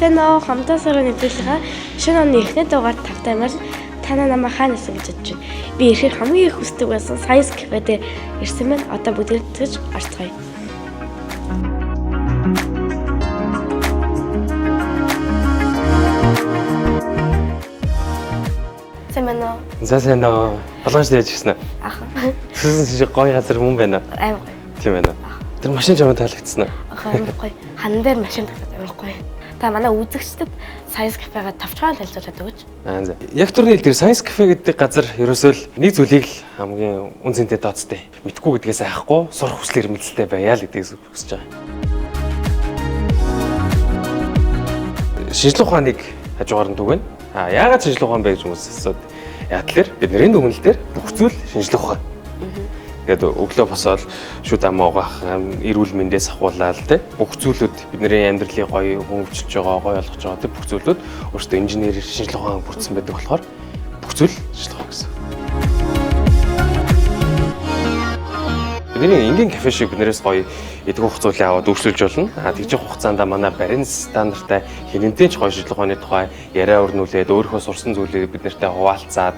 Сэно хамтаа сарын нэвтрүүлгээ шинэ оны эхний дугаар тавтай амар танаа намайг хаана ирсэн гэж бодож байна. Би ирэхээр хамгийн их хүсдэг байсан Science Cafe дээр ирсэн байна. Одоо бүгдээрээ орцгоё. Сэмэнэ. Засэно. Болгоомж яаж гисэн. Аха. Сүсэн шиг гоё газар мөн байна. Амар гоё. Тийм байна. Тэр машин жамаа таалагдсан уу? Амар гоё. Хан дээр машин тавьдаг амар гоё. Та манай үзэгчдэд Science Cafe-га тавчгаан танилцуулаад өгөөч. За. Яг түрүүний тэр Science Cafe гэдэг газар ерөөсөө л нэг зүйлийг л хамгийн үнцэнтэй тооцтой. Мэдхгүй гэдгээс айхгүй сурах хүслээр мэдлэлтэй байя л гэдгийг хүсэж байгаа. Шинжлэх ухааныг хажуугаар нь түгэнэ. Яагаад шинжлэх ухаан бэ гэж хүмүүс асууад. Яг тэлэр бидний дүгнэлт дээр бүх зүйл шинжлэх ухаан. Тэгээд өглөө босоод шүд ам угаах, эрүүл мэндээс ахуулаад те бүх зүйлүүд бидний амьдралыг гоё хөнгөвчилж байгаа, гоё болгож байгаа те бүх зүйлүүд өөртөө инженер шинжлэх ухаан бүрдсэн байдаг болохоор бүх зүйл шинжлэх ухаан гэсэн. Бидний энгийн кафе шиг биднээс гоё эдгээр хугацаа зүйлээ аваад өөрчилж болно. Тэгж хугацаанд манай барин стандарттай хинэнтэй ч гоё шинжлэх ухааны тухай яриа өрнүүлээд өөрийнхөө сурсан зүйлээ бид нартай хуваалцаад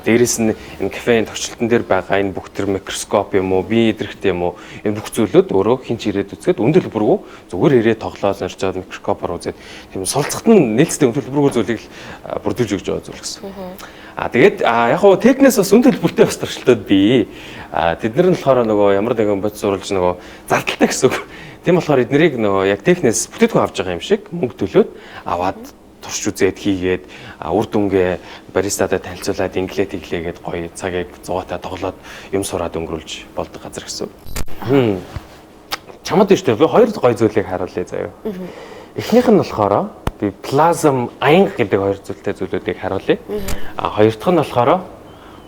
дээрэс нь энэ кафений тохиолдолтон дээр байгаа энэ бүх төр микроскоп юм уу, бие эдрэгтэй юм уу энэ бүх зүйлүүд өөрөө хинч ирээд үзгээд үн төлбөргүй зүгээр ирээд тоглоод нэрчээд микроскопоор үзээд тийм суралцахад нь нээлттэй үн төлбөргүй зүйлийг л бүрдүүлж өгч байгаа зүйл гэсэн. Тэгээд яг хуу техникээс бас үн төлбөртэй бас туршилтууд бий. Тэд нар нь болохоор нөгөө ямар нэгэн бодис сурвалж нөгөө зардалтай гэсэн үг. Тийм болохоор эднэрийг нөгөө яг техникээс бүтээгдэхүүн авч байгаа юм шиг мөнгө төлөөд аваад турш үзээд хийгээд үр дүнгээ баристадад танилцуулаад инглээ тэглээгээд гоё цагийг зугаатай тоглоод юм сураад өнгөрүүлж болдог газар гэсэн. Чамд нь шүү дээ. Би хоёр гоё зүйлийг харуулъя заяа. Эхнийх нь болохоор би плазм аянга гэдэг хоёр зүйлүүдийг харуулъя. Хоёр дахь нь болохоор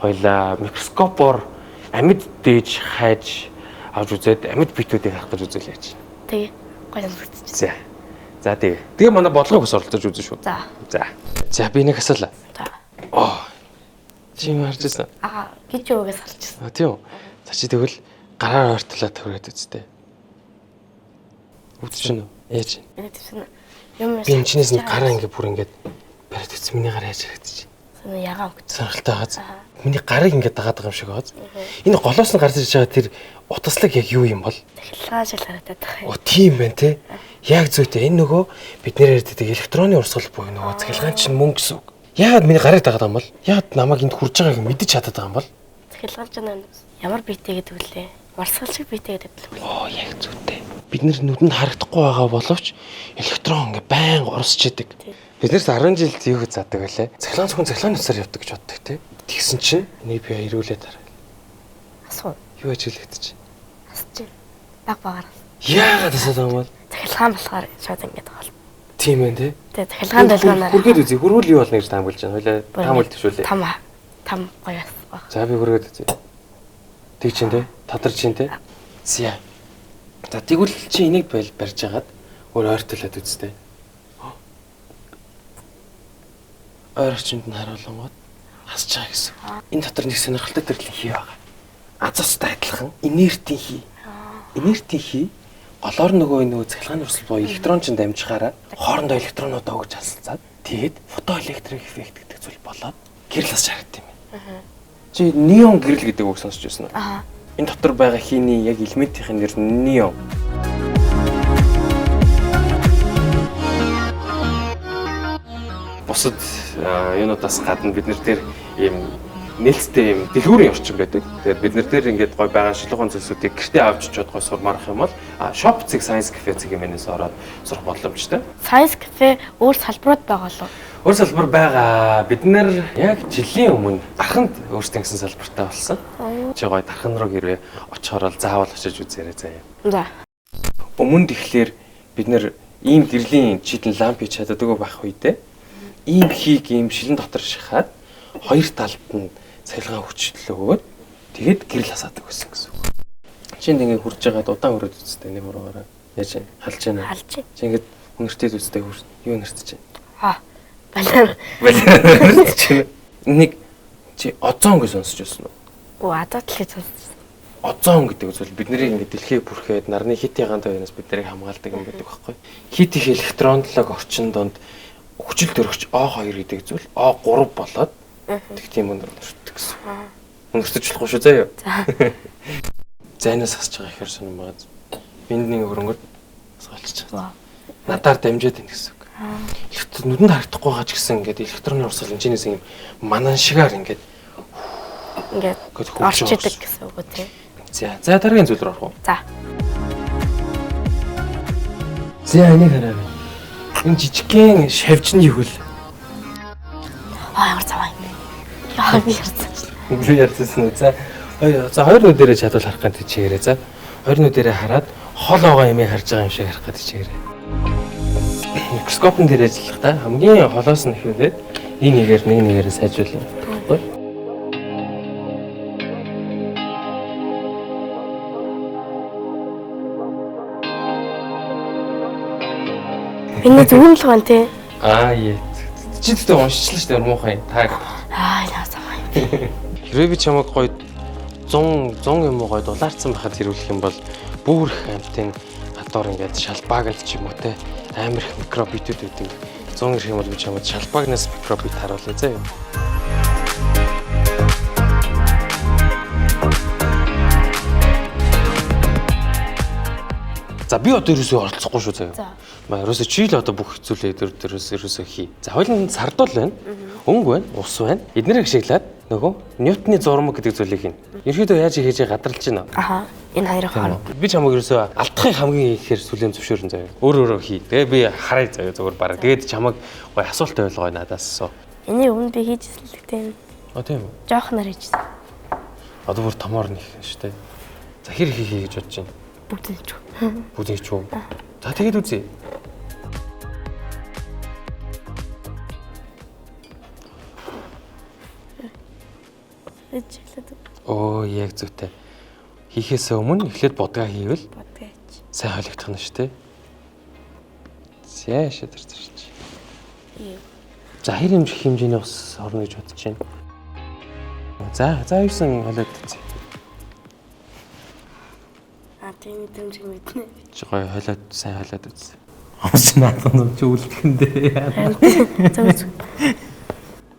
хоёлаа микроскопоор амьд дээж хайж авч үзээд амьд битүүдийг харах гэж үзэл яаж. Тэгээ гоё сонсогдчих. За тэгээ манай бодлогыг бас оролцож үзэн шүү. За би нэг асуулаа. Чи юм харж байсан? Гэж өөгөөс харж байсан. Тийм үү. За чи тэгвэл гараар ойртлоо тавиад үзтээ. Үзчихнэ үү? Яаж? Би энэ чинээс нэг гараа ингээ бүр ингээд бариад үзсэн миний гараа яаж харагдчих. Санаа ягаан өгч. Сонирхолтой байгааз. Миний гарыг ингээ дагаад байгаа юм шиг байгааз. Энэ голоос нь гарч ирж байгаа тэр утаслаг яг юу юм бол? Цахилгаан шил харагдаад байгаа юм. Тийм байна те. Яг зүйтэй энэ нөгөө бидний ярьдаг электронны урсгал буюу нөгөө цахилгаан чинь мөнгө гэсэн үг. Яагаад миний гарыг дагаад байгаа юм бол? Яагаад намайг энд хурж байгааг мэдэж чадаад байгаа юм бол? Цахилгаан чинь ямар биетэй гэдэг үлээ? Марсгал шиг биетэй гэдэг үлээ. Яг зүйтэй. Бид нар нүдэнд харагдахгүй байгаа боловч электрон ингээ байнга урсч идэг. Биднээс 10 жилд юу гэж заадаг байлаа? Цахилгаан зөвхөн цахилгаан нүцээр явдаг гэж боддог те. Тэгсэн чинь энийг би ирүүлээд хараа. Асуу. Юу ажиглагдчих? Асууж. Багаар. Яагаад асуусан юм бол? Цахилгаан болохоор шууд ингэж байгаа. Тийм ээ те. Тэгээ цахилгаан долгионоор хүргээд үзье. Хүрвэл юу болно гэж таамаглаж байна. Хойлоо таамаглаж төвшүүлээ. Там гоё бас. За би хүргээд үзье. Тэг чин те. Тадарч чин те. Зя. За тэгвэл чи энийг барьж агаад өөр ойртолоод үзтээ. Ойрчинд нь харуулгууд хасж байгаа гэсэн. Энэ дотор нэг сонирхолтой төрлийн хий байгаа. Азостой адилхан инертийн хий. Инертийн хий голоор нөгөө цахилгааны урсгал буюу электрончинд дамжихаараа хоорондоо электронуудаа өгж хасалцаад тэгээд фотоэлектрик эффект гэдэг зүйл болоод гэрэл хасж харагдсан юм байна. Чи неон гэрэл гэдэг үг сонсч байсан уу? Энэ дотор байгаа хийний яг элементийн нэр нь неон. Бусад юунуудаас гадна бид нар дээр ийм нээлттэй ийм дэлгүүрийн орчин байдаг. Тэгээд бид нар дээр ингээд гой байгаа шинжлэх ухааны зүйлсүүдийг гэртээ авч чад гой сурмаарах юм бол shop цэг Science Cafe цэг юмнээс ороод сурах боломжтой. Science Cafe өөр салбарууд байгаа лу. Өөр салбар байгаа. Бид нар яг жилийн өмнө дарханд өөрсдийн гэсэн салбартай болсон. Чи гой дархан руу хэрвээ очихоор л заавал очиж үзээрэй заяа. За. Өмнөд ихлээр бид нар ийм гэрлийн чидэн лампыг чаддаггүй байх үедээ ийм хийг ийм шилэн дотор шахаад хоёр талд нь цахилгаан хүчлэл өгөөд тэгээд гэрэл хасаадаг байсан гэсэн үг. Чинд ингээ хурж байгаад удаан өрөөд үзтээ нэг ураагаараа. Яаж халж байна? Халж. Чи ингээ хүнэртэй үзтээ юу нэртэж байна? Балер. Нэг чи озон гэж сонсч байсан уу? Адаатлыг сонссон. озон гэдэг зүйл бид нарыг ингээд дэлхийг бүрхээд нарны хитийн тооноос бид нарыг хамгаалдаг юм байдаг байхгүй. Хит их электронлог орчин донд хүчил төрөгч O2 гэдэг зүйл O3 болоод тэг тийм өнөртдөг гэсэн. Өнөртөж болохгүй шүү заяа. За. Зайнаас хасж байгаа ихэр сонирм байгаа. Биндний хөрөнгөд асгаалчих. Надаар дамжаад байна гэсэн үг. Электрон нүдэнд харагдахгүй байгаа ч гэсэн ингээд электронны урсгал энэчнээс юм манан шигаар ингээд орчдөг гэсэн үг үү? За дараагийн зүйл рүү орох уу? За. За энийг хараа. Энэ жижигхэн шавьжны юу вэ? Ямар цаваа юм бэ? Яа би ярьсан. Би ярьсан үү? За хоёр нүдэрээ чадвал харах гэдэг чигээрээ. За хоёр нүдэрээ хараад хол байгаа юмыг харж байгаа юм шиг харах гэдэг чигээрээ. Микроскопын дээр ажиллахдаа хамгийн холоос нь ихвээд нэг нэгээр сайжруулна. Баггүй. Миний зөвөн л гон тий. Яа. Чи тэгтээ уншчихлаа шүү дээ муухай. Та. Яа цаваа юм. Хэрвээ би чамайг гоё 100 юм уу гоё дулаарцсан байхад хэрүүлэх юм бол бүр их амтын хадуур ингээд шалбаагнд ч юм уу те амар их микробитүүд үүдэн 100 гэх юм бол би чамайг шалбаагнаас микробит харуулъя заа юм. За би одоо ерөөсөө оролцохгүй шүү заяа. Маа ерөөсөө чи л одоо бүх хэцүүлээ ерөөсөө хий. За хоёулын сардуул байна. Өнгө байна, ус байна. Эднэрийг ашиглаад нөгөө Ньютоны зурмаг гэдэг зүйлийг хийнэ. Ерөөдөө яаж хийж гадралж байна. Энэ хоёрын хооронд. Би чамайг ерөөсөө алдахын хамгийн ихээр сүлэн зөвшөөрөн заяа. Өөр хий. Тэгээ би харъя заяа зөвөр бараг. Тэгээд чамайг гоё асуулттай байлгоо надаас асуу. Энийг өмнө би хийжсэн л гэдэг. Тийм үү. Жоохноор хийжсэн. Одоо бүр томоор нэх шүү дээ. За хэр хий гэж бодож байна. Бүгд ч. Бүгд ч үү. За тэгээд үзье. Яг зүйтэй. Хийхээс өмнө эхлээд бодгаа хийвэл сайн ойлгох нь шүү дээ. За шийдэрч. За хэр хэмжээний ус орно гэж бодож байна. За юусан холиод үзье. Тийм мэдрэмж мэднэ. Чи гоё холиод сайн холиод үзье. Ус наадах нь ч үлдэхэндээ. Зөв.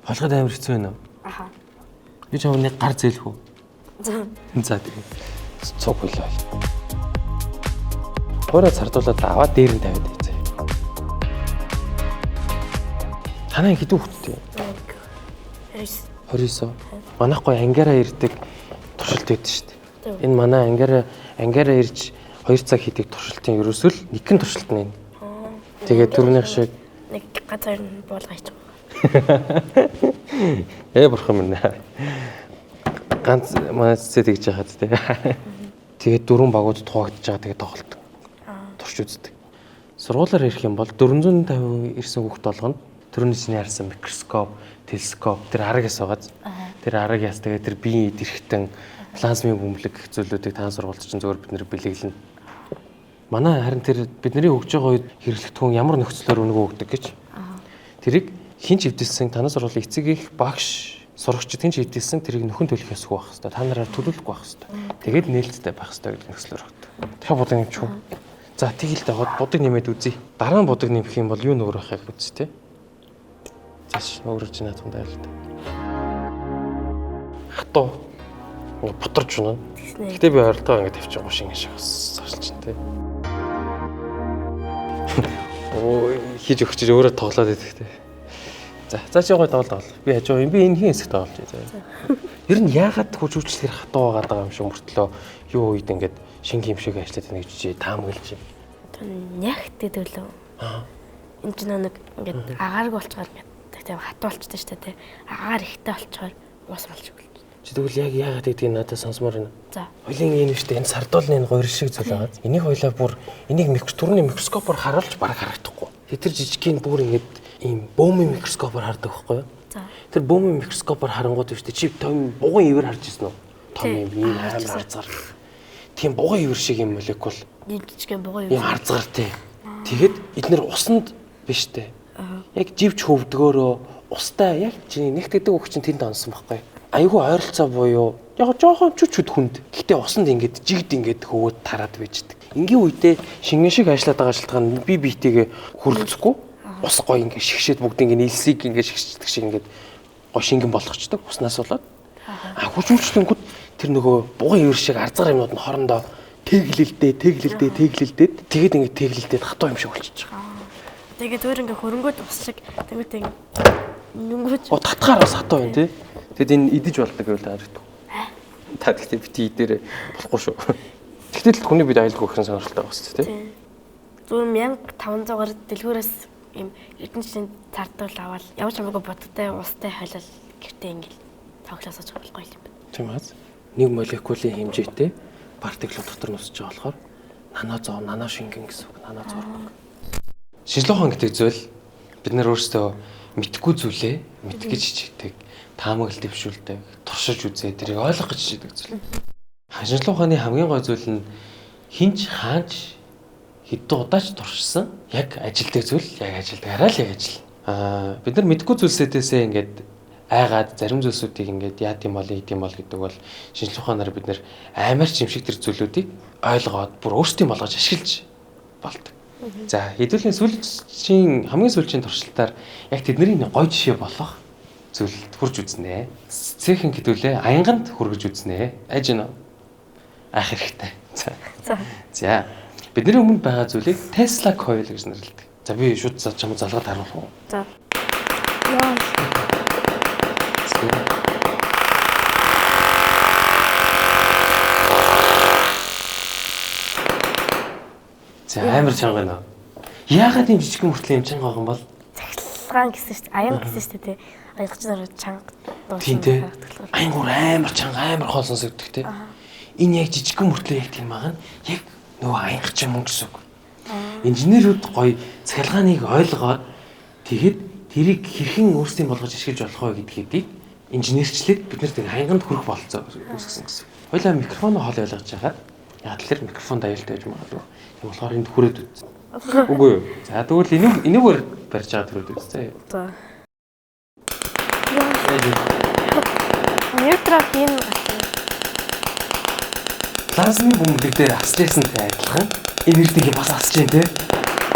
Холгод амар хэцүү байна уу? Би ч нэг гар зээлэх үү? За тийм. Цуг хөлөө. Хоороо цардуулаад аваад дээр нь тавиад байцаа. Танай хэдэн хүүхэдтэй? 29. Манайх гоё ангиараа ирдэг туршилт байдаг шүү дээ. Энэ манай ангиараа ирж 2 цаг хийдэг туршилтын ерөөсөө л нэг хэн туршилт нэ. Тэгээд түрүүнийх шиг нэг газар нь буулгаач. Бурхан минь. Ганц манай цэцээ тэгж яхад те. Тэгээд дөрвөн багууд тухагдж байгаа тэгээд тоглолт. Турш үздэг. Сургуулаар ирэх юм бол 450 ирсэн хүүхд болгоно. Төрөний чиний харсан микроскоп, телескоп тэр аргаас байгааз. Тэр аргаас тэгээд тэр биеийн идэвхтэн плазмын бөмбөлөг гэх зүйлүүдийг таан сургуульд чинь зөвөр бид нэр бэлэглэнэ. Манай харин тэр бидний өгж байгаа үед хэрэглэгдэхүүн ямар нөхцлөөр өнгөө өгдөг гэж. Тэрийг хин ч хэвдэлсэн танаас сургуулийн эцэг их багш сурагчид хин ч хэвдэлсэн тэрийг нөхөн төлөх ёсгүй байх хэвээр. Та нараар төлөвлөхгүй байх хэвээр. Тэгээд нээлттэй байх хэвээр гэдэг нөхцлөөр өгдөг. Тэгэхээр бодог юм ч үү. За тэгэл дагаад бодог нэмээд үзье. Дараа нь бодог нэмэх юм бол юу нөр байхыг үзье те. Заш өөрөөр чинь наадхан даа л да. Хатуу бутарч байна. Гэтэ би ойролтоо ингэ тавьчих гоо шинэ шиг сарч те. Хийж өгч өөрөө тоглоод идэх те. За чи гой тоглол. Би хажуу юм. Би энэ хин хэсэг тоглож байгаа. Ер нь яагаад хүчүүчлэхээр хатуу байгаа юм шиг мөртлөө юу үед ингээд шинэ юм шиг ажиллаад байна гэж таамаглаж байна. Нягт төлөө. Энэ ч нэг ингээд агаарг болчоор ингээд тийм хатуу болчтой шүү дээ. Агаар ихтэй болчоор ус болж өглөө. Чи тэгвэл яг яагаад гэдгийг надад сонсомоор байна. За. Хоёлын энэ шүү дээ. Энэ сардуулны энэ гойр шиг зүйл байгаа. Энийг хоёлаа бүр энийг түрүүний микроскопоор харуулж бараг харагдахгүй. Тэр жижигхэн бүр ингээд ийм бөөмийн микроскопоор хардаг байхгүй юу? За. Тэр бөөмийн микроскопоор харангууд шүү дээ. Чи том буган ивэр харж ирсэн үү? Том юм ийм амар харцгаар. Тийм буган ивэр шиг юм молекул. Жижигхэн буган ивэр. Ийм харцгаар тий. Тэгэхэд эднэр усанд биш дээ. Яг живч хөвдгөөрөө устай яг чи нэгтгэдэг үг чинь тэнд онсон байхгүй. айгүй ойролцоо буюу яг жоохон чүчүүд хүнд. Гэтэ усанд ингээд жигд ингээд хөвөөд тараад байждаг. Ингийн үедээ шингэн шиг ажиллаад байгаа шалтгаан би биетэйгээ хүрлцэхгүй. Ус гоё ингээд шигшээд бүгд ингээд нийлсийг ингээд шигшдэг шиг ингээд гоё шингэн болгочдөг уснаас болоод. Хүчмүчлэнгүүд тэр нөгөө буган ивэр шиг арзгаар юмнууд нь хоорондоо тэглэлдээд тэгээд ингээд тэглэлдээд хатуу юм шиг болчихж байгаа. Тэгээд өөр ингээ хөрөнгөд ус шиг тэгвэл нүнгөж татгаар бас хатуу юм тий. Тэгэд энэ идэж болдог гэвэл харагдав. Та гэхдээ бити идээрээ болохгүй шүү. Тэгтэл хүний бид аюулгүй гэсэн сонирхолтой байгаа шүү тий. Зүгээр 1500-аар дэлгүүрээс юм эрдэнэ жилийн цардуул аваад ямар ч хамаагүй бодтой устай хойлол гэртээ ингээл тоглоосож болохгүй юм байна. Тийм аз. Нэг молекулын хэмжээтэй партикул дотор нусж байгаа болохоор нано шингэн гэсэн үг. Нано зураг. Шинжлэх ухаан гэдэг зүйл бид нар өөрсдөө мэдхгүй зүйлээ мэдгэж чигдэг, таамаглал дэвшүүлдэг, туршиж үзээ, тэрийг ойлгох гэж чийдэг зүйл. Шинжлэх ухааны хамгийн гол зүйл нь хинч хаанч хэдэн удаач туршсан яг ажилдаг зүйл, яг ажилдагаараа л яг ажил. Бид нар мэдхгүй зүйлсээдээсээ ингээд айгаад зарим зүйлсүүдийг ингээд яад юм бол гэдэг бол шинжлэх ухаанаар бид нар амар чимшиг тэр зүйлүүдийг ойлгоод бүр өөрсдийн болгож ашиглаж болдог. За хэдүүлэн хамгийн сүүлийн туршилтаар яг тэдний гоё жишээ болох зүйлд хурж үзнэ. Цэхэн хэдүүлээ аянганд хүргэж үзнэ. Айж гэнэ. Аах хэрэгтэй. За бидний өмнө байгаа зүйлийг Tesla coil гэж нэрлэдэг. За би шууд чамд залгаад харуулах уу? За. За амар чанга наа. Яагаад юм жижигхэн хүртэл юм чанга байгаа юм бол? Цахилгаан гэсэн шүү дээ. Аян гэсэн шүү дээ. Аягч нар чанга тийм тий. Аянгуур амар чанга амар хоол сонсогддог тий. Энэ яг жижигхэн хүртэл яг тийм байгаа нь яг нөгөө аянгач юм гэсэн үг. Инженерүүд гоё цахилгааныг ойлгоод тэгэхэд тэрийг хэрхэн өөрсдийн болгож ашиглаж болох вэ гэдгийг инженерчлээд бид нар аянганд хүрэх болцоо үүсгэсэн гэсэн. Хойлоо микрофоны хоол ойлгож байгаа. Яг тэгэхээр микрофон аюултай байж магадгүй. Тийм болохоор энд хүрээд үз. Үгүй юу. За тэгвэл энэгээр барьж байгаа төрөөд үзье. За. Ньютрофин плазмын бөмбөг дээр асчлаасантай адилхан энэ эрдэнэ бас асч जैन тий.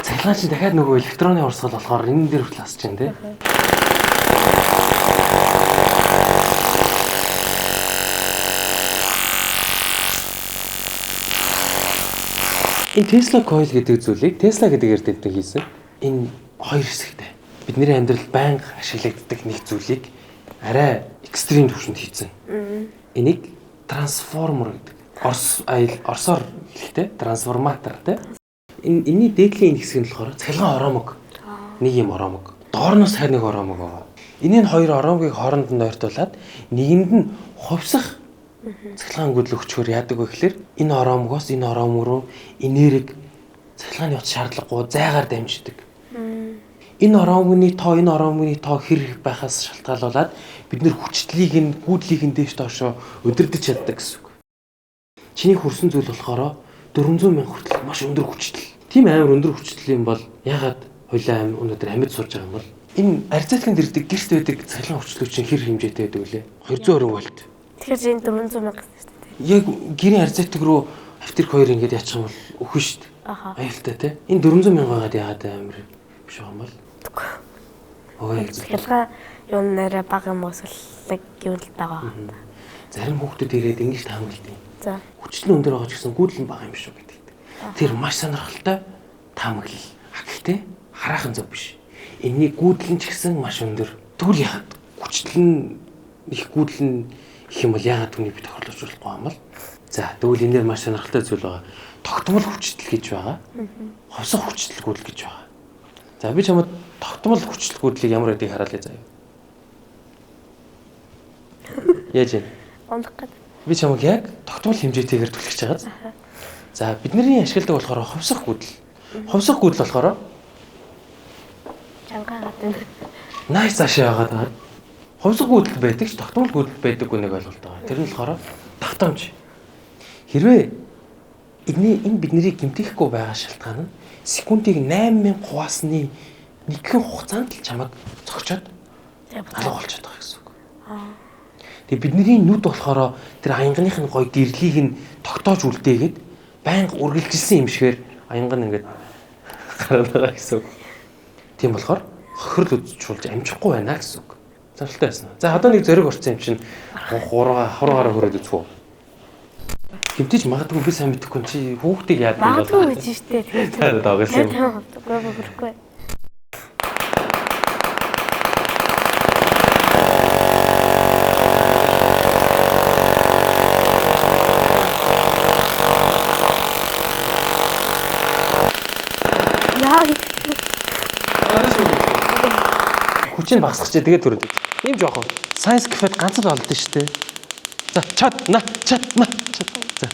Цахилгаан чинь дахиад нөгөө электроны урсгал болохоор энэ дээр хүртэл асч जैन тий. Энэ Tesla coil гэдэг зүйлийг Tesla гэдэг эрдэмтэн хийсэн. Энэ хоёр хэсэгтэй. Бидний амьдралд байнга ашиглагддаг нэг зүйлийг арай экстрим түвшинд хийсэн. Энийг трансформер гэдэг. Орсоор хэлэхтэй трансформатор тий. Энийний дээдлийн хэсэг нь болохоор цахилгаан ороомог. Нэг юм ороомог. Доорноос харин нэг ороомог байгаа. Энийн хоёр ороомгийг хооронд нь ойртуулад нэгэнд нь хувьсах цахилгаан гүйдэл өгчхөөр яадаг вэ гэхээр энэ ороомгоос энэ ороом руу энерги цахилгааны утас шаардлагагүй зайгаар дамждаг. Энэ ороомны тоо хэр байхаас шалтгаалуулаад бид нэр хүчлийг нь гүйдлийг нь дээш доошоо өдөрдөж чаддаг гэсэн үг. Чиний хүрсэн зүйл болохоор 400 мянга хүртэл маш өндөр хүчтэй. Тийм амар өндөр хүчтэй юм бол ягаад хойлоо өнөөдөр амьд сууж байгаа юм бол энэ арцаатгын дэрдэг гэрт байдаг цахилгаан хүчлүүд чинь хэр хэмжээтэй байдаг вүлээ? 220 вольт. Тэгэхээр энэ 400 мянга гэсэн шүү дээ. Яг гэрийн арцаатг руу автирк хоёр ингэж яачих юм бол өхөн шүү дээ. Аюултай тий. Энэ 400 мянгагаад яагаад амар биш байгаа юм бол? Ой цахилгаан юу нэрэ бага юм өсөлт юу л байгаа. Зарим хүүхдүүд ирээд ингэж таамагладаг. За. Хүчлэн өндөр байгаа ч гэсэн гүйдэл нь бага юм шүү гэдэг. Тэр маш сонирхолтой таамаглал. Гэхдээ хараахан зөв биш. Энэний гүйдэл нь ч гэсэн маш өндөр. Тэгвэл яагаад хүчлэн их гүйдэл нь их юм бол яагаад түүнийг би тохирлуулахгүй юм бол? За тэгвэл энэ дээр маш сонирхолтой зүйл байгаа. Тогтмол хүчтэл гэж байгаа. Ховсох хүчтэл гүйдэл гэж байгаа. За би чамд тогтмол хүчтэл гүйдлийг ямар байдгийг хараалаа заяа. Яаж вэ? Ондох гэдэг. Би чамд яг тогтмол хэмжээтэйгээр түлхэж байгаа. За бидний ашигладаг болохоор ховсох гүйдэл. Ховсох гүйдэл болохоор чангаа гадна. Найс цаашаа яагаад ховсох гүйдэл байдаг ч тогтмол гүйдэл байдаг үнийг ойлголт байгаа. Тэр нь болохоор тогтоомж. Хэрвээ энэ бидний гэмтээхгүй байгаа шалтгаан нь секундыг 8000 хуваасны нэгэн хугацаанд л чамайг зогчоод алга болчиход байгаа гэсэн үг. Тэгээ бидний нүд болохоор тэр аянганых нь гоё гэрлийг нь тогтоож үлдээгээд байнга үргэлжилсэн юм шигээр аянга нь ингээд гараад байгаа гэсэн үг. Тийм болохоор хохирол үзүүлж амжихгүй байна гэсэн үг. Сонирхолтой байсан. За одоо нэг зориг орсон юм чинь хуруугаараа хөрөөд үзэх үү? Гэмтэж магадгүй би сайн мэдэхгүй чи хүүхдийг яадаг юм бол Магадгүй гэж штэ. Тэгэхээр дагсан. Гөрөхгүй. Хүчин багсах чи тэгээд төрөд. Ийм жоох. Science cafe-д ганц л олдсон шүү дээ. За чат. За.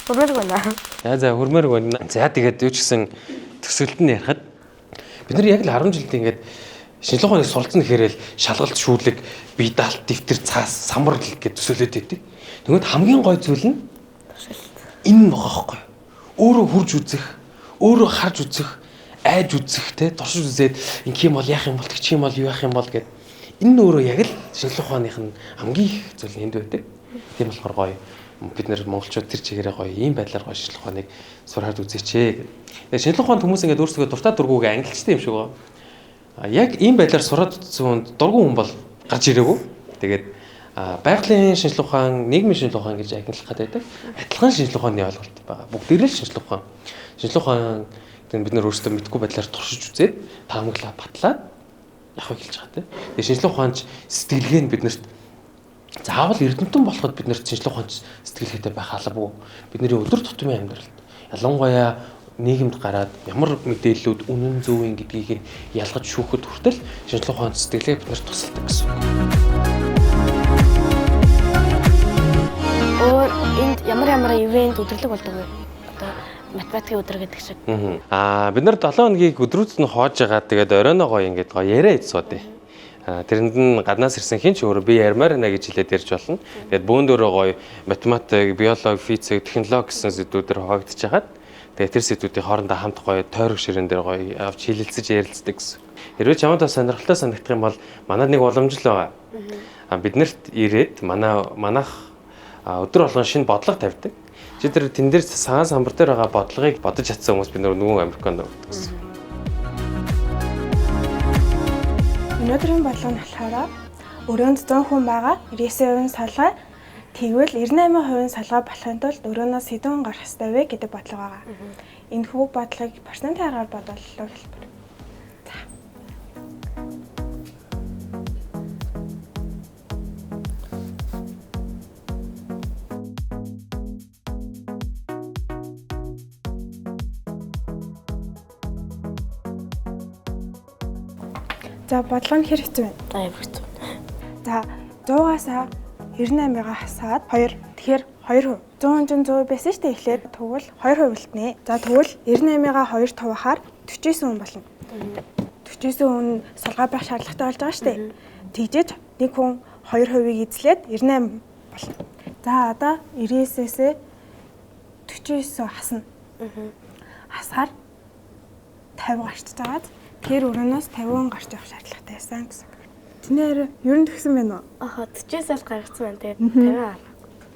Хөрмөр гэнэ. За хөрмөр гэнэ. За тэгээд юу ч гэсэн төсөлд нь ярихад бид нар яг л 10 жилдээ ингээд шинжилгээ ухааныг суралцсан гэхээрэл шалгалт шүүлэг, бие даалт, дэвтэр, цаас, самбар гэд төсөөлөд байдаг. Тэгвэл хамгийн гой зүйл нь энэ байгаа байхгүй. Өөрөө хурж үзэх, өөрөө харж үзэх, айж үзэх те туршиж үзээд ингэх юм бол яах юм бол тэгчих юм бол юу яах юм бол гэд энэ нь өөрөө яг л шинжилгээ ухааных нь хамгийн их зүйл энд байдаг. Тийм болохоор гоё бид нар монголчууд тэр чигээрээ гоё ийм байдлаар гоё шинжилгээ ухааныг сураад үзээч. Тэгээ шинжилгээ ухаанд хүмүүс ингээд өөрсдөө дуртай дургууг ангилчтай юм шиг байна. Яг ийм байдлаар сураад үзсэн хүнд дургуун хүн бол гарч ирээгүй. Тэгээд байгалийн шинжилгээ ухаан, нийгмийн шинжилгээ ухаан гэж ангиллах гэдэг. Адилхан шинжилгээ ухааны ойлголт байгаа. Бүгдээрээ л шинжилгээ ухаан. Шинжилгээ ухаан бид нар өөрсдөө мэдгүй байдлаар туршиж үзээд таамаглаад батлаад явах хэлж байгаа тийм. Тэгээ шинжилгээ ухаанч сэтгэлгээ нь биднэрт заавал эрдэмтэн болоход бид нарт шинжилгээ ухаанч сэтгэлгээтэй байх албагүй. Бидний өдөр тутмын амьдралд ялангуяа нийгэмд гараад ямар мэдээллүүд үнэн зөв юм гэдгийг ялгаж шүүхэд хүртэл шинжилгээ ухаанч сэтгэлгээ бид нарт тусалдаг гэсэн үг. Энд ямар ивент өдрлөг болдог вэ? Одоо математикийн өдөр гэдэг шиг. Бид нар 7 хоногийг өдрүүд нь хоож байгаа. Тэгээд оройноо гоё ингээд гоё яриа хийцгоо. Тэрэнд нь гаднаас ирсэн хин ч өөрөө би ярмаар байна гэж хэлээд ярьж болно. Тэгээд бөөндөөрөө гоё математик, биологи, физик, технологи гэсэн сэдвүүдээр хуваагдаж хагаад тэгээд тэр сэдвүүдийн хоорондоо хамт гоё тойрог ширээн дээр гоё авч хилэлцэж ярилцдаг гэсэн. Хэрвээ чамд сонирхолтой санагдах юм бол манад нэг уламж л байгаа. Бид нарт ирээд манайх өдөр болгон шинэ бодлого тавьдаг. Чи тэр тэн дээр цагаан самбар дээр байгаа бодлогыг бодож чадсан хүмүүс бид нөгөө Американд өгдөг гэсэн. Өнөөдрийн бодлого нь болохоор өрөөнд 100 хүн байгаа. 99% салгаа. Тэгвэл 98% салгаа болохын тулд өрөөнөөс хэдэн хүн гарах ёстой вэ гэдэг бодлого байгаа. Энэ хүү бодлогыг процентаар бодлоо хэлбэр. За бодлого нь хэр хэцүү вэ? Амар хэцүү. За 100-аас 98-ыг хасаад 2. Тэгэхээр 2%. 100 100 байсан шүү дээ эхлээд тэгвэл 2% үлднэ. За тэгвэл 98-ыг 2 тувахаар 49 хүн болно. 49 хүн салгаа байх шаардлагатай болж байгаа шүү дээ. Тэгжээж нэг хүн 2%-ийг эзлээд 98 болно. За одоо 99-ээс 49 хасна. Хасаар 50 гарч тагаад тэр өрөөнөөс 50 гарч явах шаардлагатай байсан гэсэн. Тинээр ер нь тгсэн байна уу? 49-аас гаргацсан байна. Тэгээд 50 аа.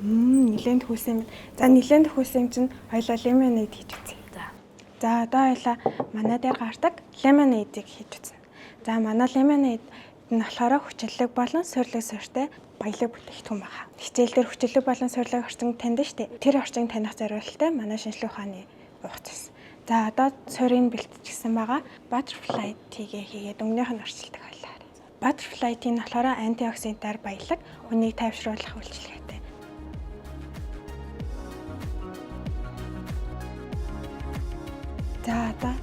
Нилээн тгүүлсэн юм. За нилээн тгүүлсэн чинь хоёлаа lemonade хийж үзье. За одоо хоёлаа манай дээр гардаг lemonade-ийг хийж үзнэ. За манай lemonade нь болохоор хүчлэг болон суйрлаг суурьтай баялаг бүтээгдэхүүн байна. Хичээл дээр хүчлэг болон суйрлаг орчин танд штэ. Тэр орчин таних зориулалтаа манай шинжилгээ ухааны ухц. За одоо суурийг бэлтжсэн байгаа butterfly tea-гээ хийгээд өмнөх нь орчилдог байлаа. Butterfly tea нь болохоор антиоксидантаар баялаг, хүнийг тайвшруулах үйлчилгээтэй. За одоо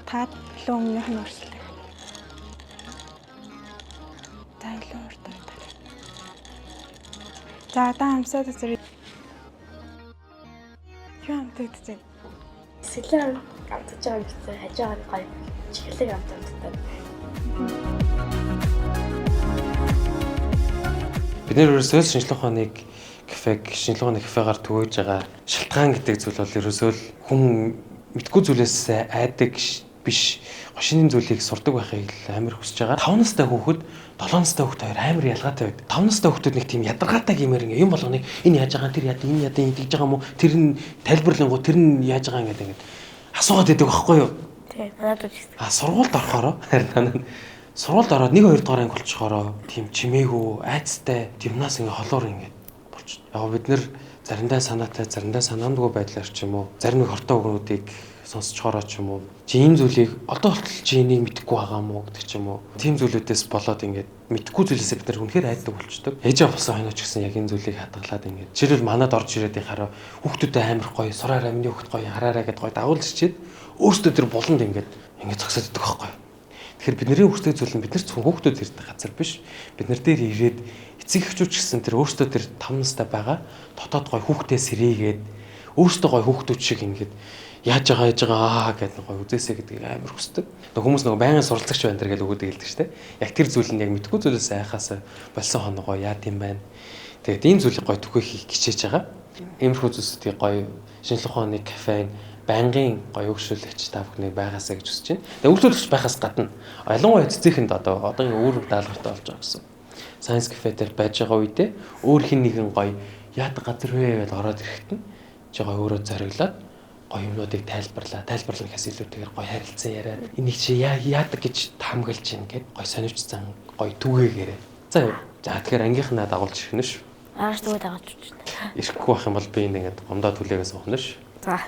утгаад илүү өмнөх нь орчилдог. За илүү урдаа. За одоо амсаад үзээ. Юу амтагдаж байна? Сэлэн амтж байгаа юм гэсэн хажаагаар гоё чихлэг амтдаг. Бид нэр ерөөсөө шинжилгээ ухааныг шинжилгээ ухааны кафегаар түгэж байгаа шалтгаан гэдэг зүйл бол ерөөсөө хүн мэдгүй зүйлээс айдаг биш шинийн зүйлийг сурдаг байхыг амар хүсэж байгаа. 5 настай хүүхэд 7 настай хүүхэд хоёр амар ялгаатай байдаг. 5 настай хүүхдүүд нэг тийм ядаргаатай гэмээр ингээ юм болгоныг энэ яаж байгаа тэр яа энэ яа тэгж байгаа юм уу тэр нь тайлбарлангуу тэр нь яаж байгаа ингээд асуугаад байдаг байхгүй юу? Тийм надад ч гэсэн. Сургуульд орохороо харин танаа сургуульд ороод 1 2 дугаар анги болчихороо тийм чимээгүй айцтай юмнаас ингээ холоор ингээ болчих. Яг бид нэр заримдаа санаатай заримдаа санаандгүй байдлаар ч юм уу зарим нэг хортой өгнүүдийг сонсчхороо ч юм уу чи ийм зүйлийг одоо болтол чи энийг мэдэхгүй байгаа мó гэдэг ч юм уу тийм зүйлүүдээс болоод ингээд мэдэхгүй зүйлээсээ бид нар үнэхээр айддаг болчдөг. Ээжээ болсон хойноо ч гэсэн яг энэ зүйлийг хадгалаад ингээд жишээлбэл манад орж ирээд хараа хүүхдүүдэд амар гоё сураараа миний хүүхд гоё хараараа гэдээ гоё дагуулж чичээд өөрсдөө тэр буланд ингээд зогсоод идэх байхгүй. Тэгэхээр бидний хүсдэг зүйл нь бид нар зөвхөн хүүхдүүд ирдэг газар биш. Бид нар дээр ирээд эцэг эхчүүд ч гэсэн тэр өөрсдөө тэр 5 настай байгаа дотоод гоё хүүхдээ сэрийгээд өөрсдөө гоё хүүхдүүд шиг ингээд яаж байгаа гэдэг гоё үзээсэй гэдгийг амар хүсдэг. Хүмүүс нөгөө байнгын суралцагч байна дэр гэж өгөөдөг хэлдэг шүү дээ. Яг тэр зүйл нь яг мэдгүй зүйлээс айхаас болсон хоногоо яа тийм байна. Тэгээд ийм зүйлийг гоё түгэхийг хичээж байгаа. Иймэрхүү зүйлсүүдийг гоё шинжлэх ухааны кафе байнгын гоё өгшүүлэгч та бүхний байгаасаа гэж хүсэж байна. Тэгээд өгшүүлэгч байхаас гадна ялангуяа цэцэхэнд одоо энэ өөр даалгавартай болж байгаа гэсэн. Science Cafe дээр байж байгаа үедээ өөр хин нэгэн гоё яадаг газар вэ гэдээ ороод ирэхэд нь жоо өөрөө зориглоод гоё юмнуудыг тайлбарлахаас илүүтэйгээр гоё харилцан яриад энийг чи яадаг гэж таамаглаж гин гэд гоё сонирчсан гоё түгээгээрээ. За тэгэхээр ангийнхнаа дагуулж ирэх нь ш. Ааш түгээ дагуулж байна. Ирэхгүй байх юм бол би ингээд гомдоо түлээгээс ухна ш. За.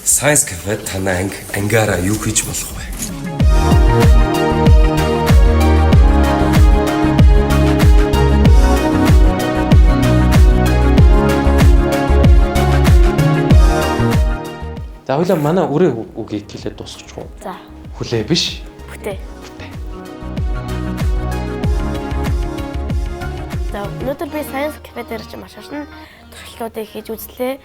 Science Cafe танаа ангиараа юу хийж болох вэ? За хоёлаа манай үрээ үгийг хэлээд дуусгачих уу? За. Хүлээ биш. Бүтээ. За өнөөдөр би Science Cafe дээр ч маш олон туршилтуудыг хийж үзлээ.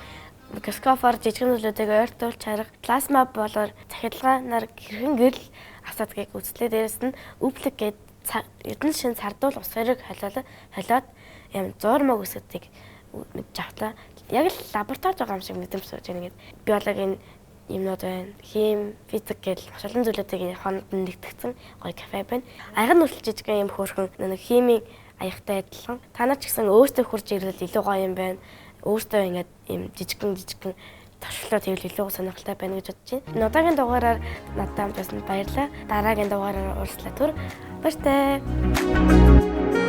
Микроскопоор жижигхэн зүйлүүдийг ойртуулж харах, плазма болоор цахилгаанаар хэрхэн гэрэл асуудгийг үзлээ. Дээрээс нь үблэг гээд эрдэнэ шин сардуул ус хэрэг холиод юм зуурмаг үсгдгийг мэдж авлаа. Яг л лабораторид байгаа юм шиг мэдрэмж төрж байна гэдэг. Биологийн юмнууд байна. Хим, физик гэл маш олон зүйлүүдийг хонд нэгтгэсэн гоё кафе байна. Аяг нь хүртэл жижигхэн юм хөөрхөн нэг химийн аягтай адилхан. Та нар ч гэсэн өөртөө хурж ирэл илүү гоё юм байна. Өөртөө ингээд юм жижигхэн туршлага тэгвэл илүү сонирхолтой байна гэж бодож байна. Удаагийн дугаараар надад хамт байсан баярлалаа. Дараагийн дугаараар уулзлаа түр. Баяртай.